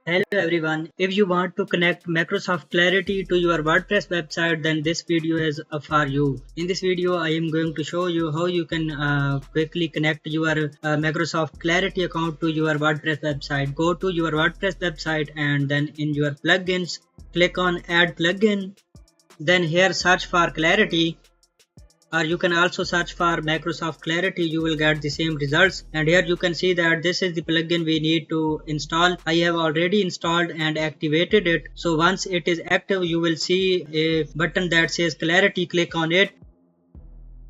Hello everyone. If you want to connect Microsoft Clarity to your WordPress website, then this video is for you. In this video, I am going to show you how you can quickly connect your Microsoft Clarity account to your WordPress website. Go to your WordPress website and then in your plugins, click on Add Plugin. Then here search for Clarity. Or you can also search for Microsoft Clarity. You will get the same results, and here you can see that this is the plugin we need to install. I have already installed and activated it. So once it is active, you will see a button that says Clarity. Click on it,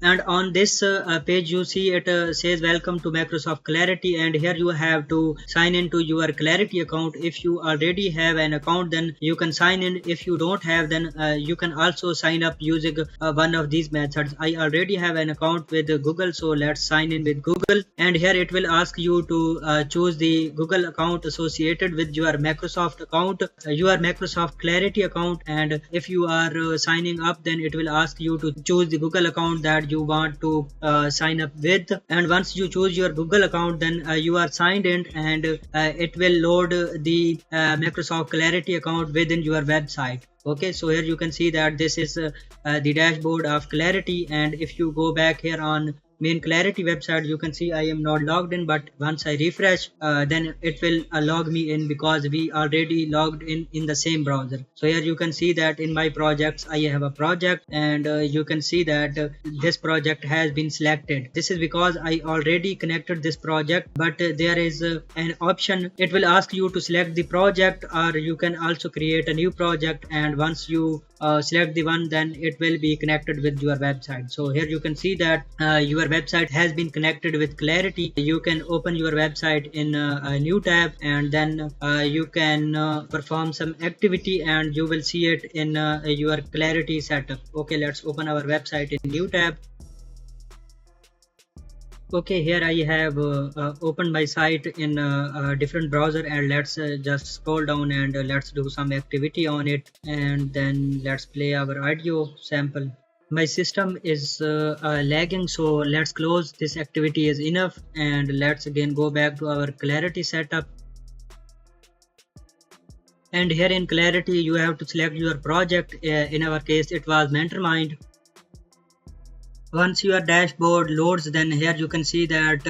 and on this page you see it says welcome to Microsoft Clarity, and here you have to sign into your Clarity account. If you already have an account, then you can sign in. If you don't have, then you can also sign up using one of these methods. I already have an account with Google, so let's sign in with Google, and here it will ask you to choose the Google account associated with your Microsoft account, your Microsoft Clarity account. And if you are signing up, then it will ask you to choose the Google account that you want to sign up with. And once you choose your Google account, then you are signed in, and it will load the Microsoft Clarity account within your website. Okay, so here you can see that this is the dashboard of Clarity, and if you go back here on main Clarity website, you can see I am not logged in, but once I refresh, then it will log me in because we already logged in the same browser. So here you can see that in my projects I have a project, and you can see that this project has been selected. This is because I already connected this project, but there is an option. It will ask you to select the project, or you can also create a new project, and once you select the one, then it will be connected with your website. So here you can see that your website has been connected with Clarity. You can open your website in a new tab, and then you can perform some activity, and you will see it in your Clarity setup. Okay, let's open our website in new tab. Okay, here I have opened my site in a different browser, and let's just scroll down and let's do some activity on it, and then let's play our audio sample. My system is lagging, so let's close. This activity is enough, and let's again go back to our Clarity setup. And here in Clarity you have to select your project. In our case it was Mentormind. Once your dashboard loads, then here you can see that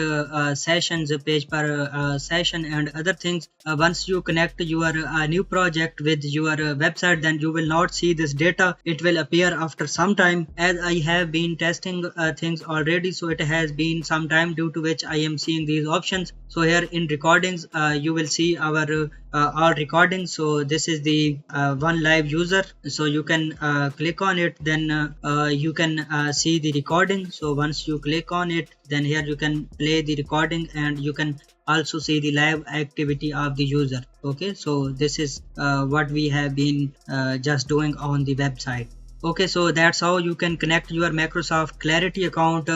sessions, page per session and other things. Once you connect your new project with your website, then you will not see this data. It will appear after some time. As I have been testing things already, so it has been some time, due to which I am seeing these options. So here in recordings, you will see our all recordings. So this is the one live user, so you can click on it, then you can see the recording. So once you click on it, then here you can play the recording, and you can also see the live activity of the user. Okay, so this is what we have been just doing on the website. Okay, so that's how you can connect your Microsoft Clarity account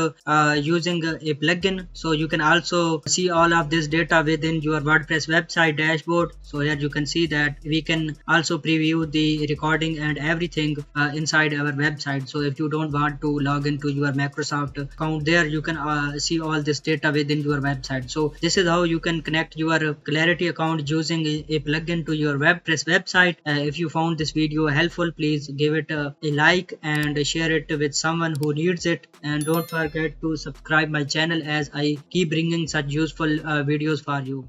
using a plugin. So you can also see all of this data within your WordPress website dashboard. So here you can see that we can also preview the recording and everything inside our website. So if you don't want to log into your Microsoft account there, you can see all this data within your website. So this is how you can connect your Clarity account using a plugin to your WordPress website. If you found this video helpful, please give it a like and share it with someone who needs it, and don't forget to subscribe my channel as I keep bringing such useful videos for you.